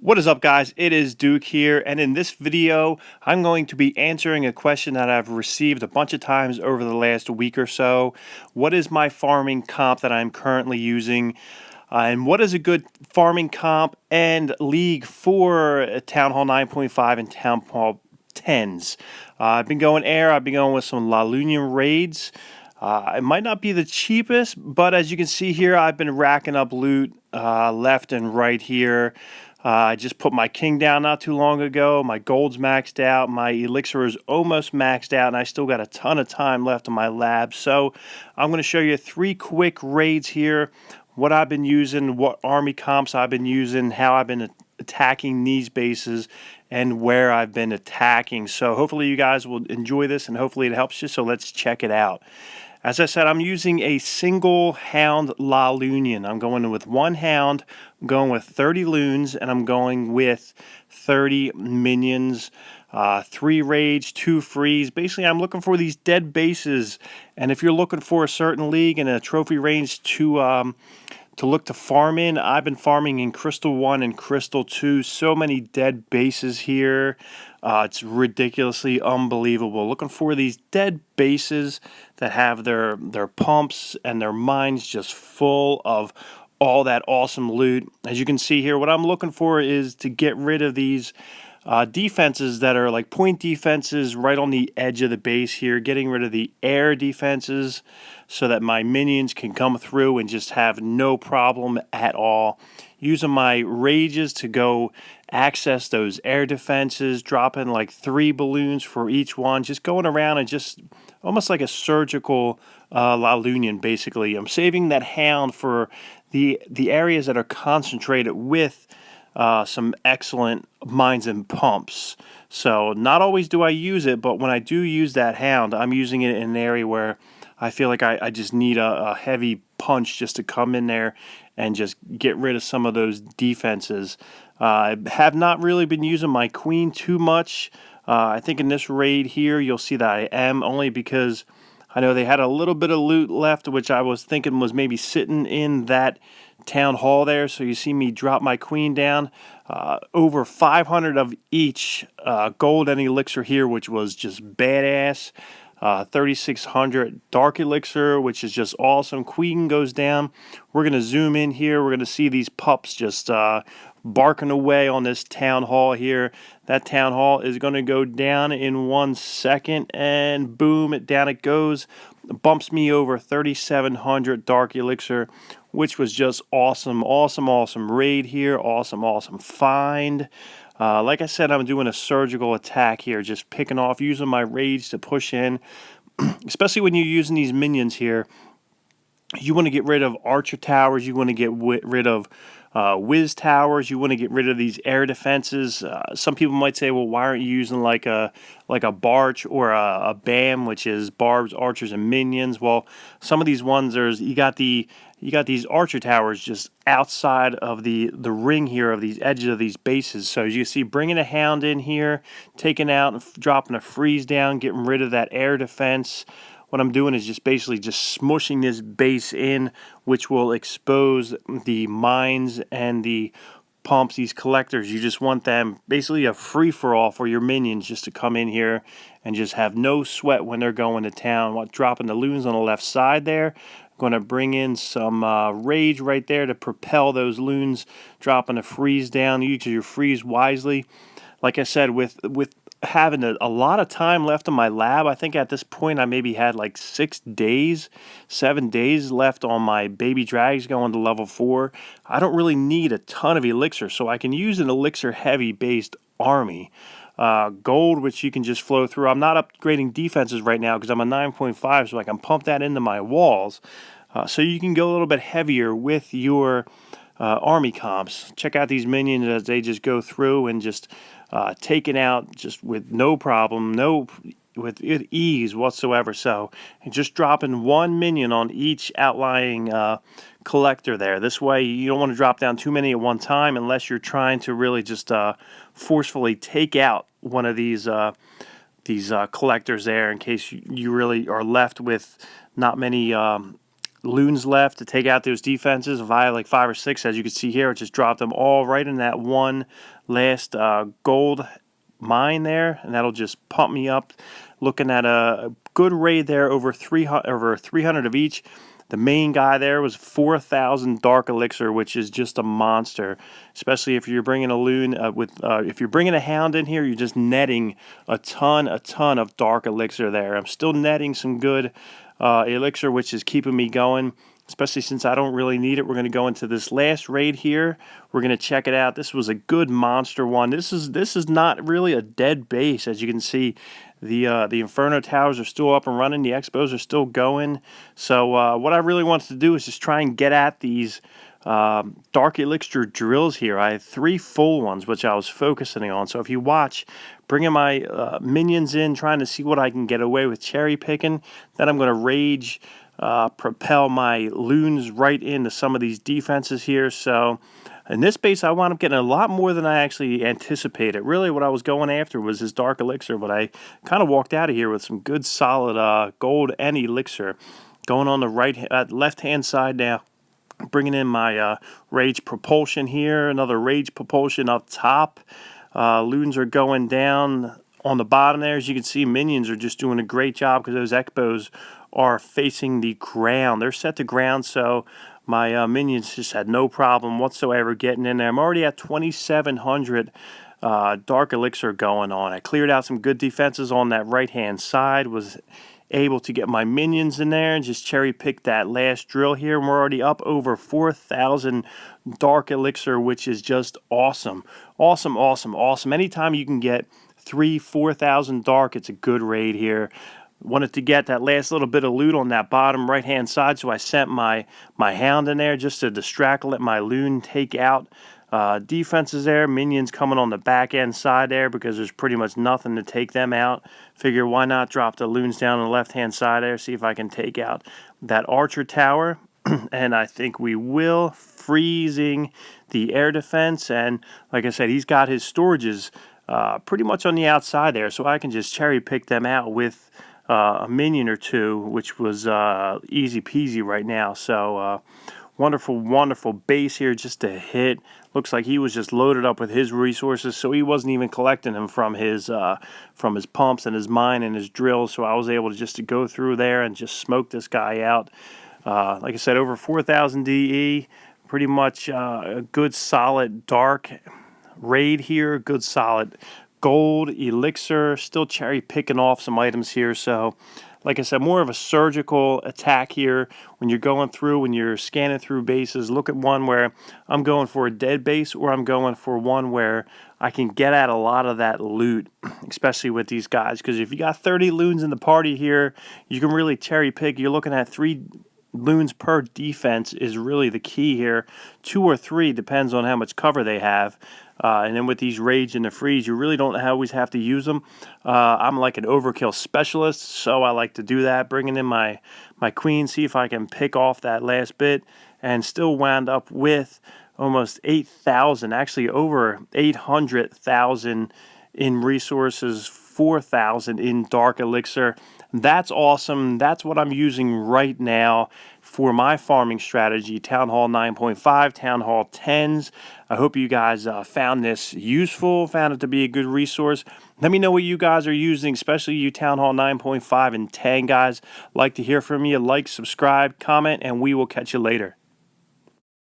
What is up, guys? It is Duke here, and in this video I'm going to be answering a question that I've received a bunch of times over the last week or so. What is my farming comp that I'm currently using? And what is a good farming comp and league for Town Hall 9.5 and Town Hall 10s? I've been going air, I've been going with some La Lunion raids. It might not be the cheapest, but as you can see here, I've been racking up loot left and right here. I just put my king down not too long ago. My gold's maxed out. My elixir is almost maxed out, and I still got a ton of time left in my lab. So I'm going to show you 3 quick raids here, what I've been using, what army comps I've been using, how I've been attacking these bases, and where I've been attacking. So hopefully you guys will enjoy this, and hopefully it helps you. So let's check it out. As I said, I'm using a single hound La Lunion. I'm going with one hound, I'm going with 30 loons, and I'm going with 30 minions, 3 rage, 2 freeze. Basically, I'm looking for these dead bases, and if you're looking for a certain league and a trophy range to look to farm in, I've been farming in Crystal 1 and Crystal 2. So many dead bases here. It's ridiculously unbelievable. Looking for these dead bases that have their pumps and their mines just full of all that awesome loot. As you can see here, what I'm looking for is to get rid of these defenses that are like point defenses right on the edge of the base here, getting rid of the air defenses so that my minions can come through and just have no problem at all. Using my rages to go access those air defenses, dropping like 3 balloons for each one, just going around and just almost like a surgical La Lunion, basically. I'm saving that hound for the areas that are concentrated with some excellent mines and pumps. So not always do I use it, but when I do use that hound, I'm using it in an area where I feel like I just need a heavy punch just to come in there and just get rid of some of those defenses. I have not really been using my queen too much. I think in this raid here, you'll see that I am, only because I know they had a little bit of loot left, which I was thinking was maybe sitting in that town hall there. So you see me drop my queen down. Over 500 of each gold and elixir here, which was just badass. 3600 dark elixir, which is just awesome. Queen goes down. We're going to zoom in here. We're going to see these pups just barking away on this town hall here. That town hall is going to go down in 1 second, and boom, down it goes. Bumps me over 3700 dark elixir, which was just awesome. Awesome raid here. Awesome find. Like I said, I'm doing a surgical attack here, just picking off, using my rage to push in, especially when you're using these minions here. You want to get rid of archer towers, you want to get rid of whiz towers, you want to get rid of these air defenses. Some people might say, well, why aren't you using like a barch or a BAM, which is barbs, archers, and minions? Well, some of these ones, you got these archer towers just outside of the ring here of these edges of these bases. So as you see, bringing a hound in here, taking out and dropping a freeze down, getting rid of that air defense. What I'm doing is just basically just smushing this base in, which will expose the mines and the pumps, these collectors. You just want them basically a free-for-all for your minions just to come in here and just have no sweat when they're going to town. Dropping the loons on the left side there. Going to bring in some rage right there to propel those loons, dropping a freeze down. Use your freeze wisely. Like I said, with having a lot of time left in my lab, I think at this point I maybe had like 6 days, 7 days left on my baby drags going to level 4. I don't really need a ton of elixir, so I can use an elixir heavy based army. Gold, which you can just flow through. I'm not upgrading defenses right now because I'm a 9.5, so I can pump that into my walls. So you can go a little bit heavier with your army comps. Check out these minions as they just go through and just take it out just with no problem, with ease whatsoever. So just dropping 1 minion on each outlying collector there. This way you don't want to drop down too many at one time unless you're trying to really just forcefully take out one of these collectors there, in case you really are left with not many loons left to take out those defenses. If I have like 5 or 6, as you can see here, it just dropped them all right in that one last gold mine there, and that'll just pump me up. Looking at a good raid there, over 300 of each. The main guy there was 4,000 dark elixir, which is just a monster. Especially if you're bringing a loon if you're bringing a hound in here, you're just netting a ton of dark elixir there. I'm still netting some good elixir, which is keeping me going, especially since I don't really need it. We're going to go into this last raid here. We're going to check it out. This was a good monster one. This is not really a dead base, as you can see. The Inferno towers are still up and running. The expos are still going. So what I really wanted to do is just try and get at these dark elixir drills here. I had 3 full ones, which I was focusing on. So if you watch, bringing my minions in, trying to see what I can get away with cherry picking, then I'm going to rage propel my loons right into some of these defenses here. So in this base, I wound up getting a lot more than I actually anticipated. Really, what I was going after was this dark elixir, but I kind of walked out of here with some good solid gold and elixir. Going on the left-hand side now, bringing in my rage propulsion here, another rage propulsion up top. Loons are going down on the bottom there. As you can see, minions are just doing a great job because those expos are facing the ground. They're set to ground, so my minions just had no problem whatsoever getting in there. I'm already at 2,700 dark elixir going on. I cleared out some good defenses on that right-hand side, was able to get my minions in there and just cherry pick that last drill here. And we're already up over 4,000 dark elixir, which is just awesome. Awesome, awesome, awesome. Anytime you can get 4,000 dark, it's a good raid here. Wanted to get that last little bit of loot on that bottom right hand side, so I sent my hound in there just to distract, let my loon take out defenses there. Minions coming on the back end side there because there's pretty much nothing to take them out. Figure why not drop the loons down on the left hand side there, see if I can take out that archer tower. And I think we will, freezing the air defense. And like I said, he's got his storages pretty much on the outside there, so I can just cherry pick them out with a minion or 2, which was easy peasy right now. So wonderful, wonderful base here just to hit. Looks like he was just loaded up with his resources, so he wasn't even collecting them from his pumps and his mine and his drills. So I was able to just go through there and just smoke this guy out. Like I said, over 4,000 DE. Pretty much a good solid dark raid here. Good solid gold elixir. Still cherry picking off some items here. So like I said, more of a surgical attack here. When you're going through, when you're scanning through bases, look at one where I'm going for a dead base, or I'm going for one where I can get at a lot of that loot, especially with these guys. Because if you got 30 loons in the party here, you can really cherry pick. You're looking at 3 loons per defense is really the key here. 2 or 3 depends on how much cover they have. And then with these rage and the freeze, you really don't always have to use them. I'm like an overkill specialist, so I like to do that. Bringing in my queen, see if I can pick off that last bit, and still wound up with almost 8,000, actually over 800,000 in resources, 4,000 in dark elixir. That's awesome. That's what I'm using right now for my farming strategy. Town Hall 9.5, Town Hall 10s. I hope you guys found this useful, found it to be a good resource. Let me know what you guys are using, especially you Town Hall 9.5 and 10 guys. Like to hear from you. Like, subscribe, comment, and we will catch you later.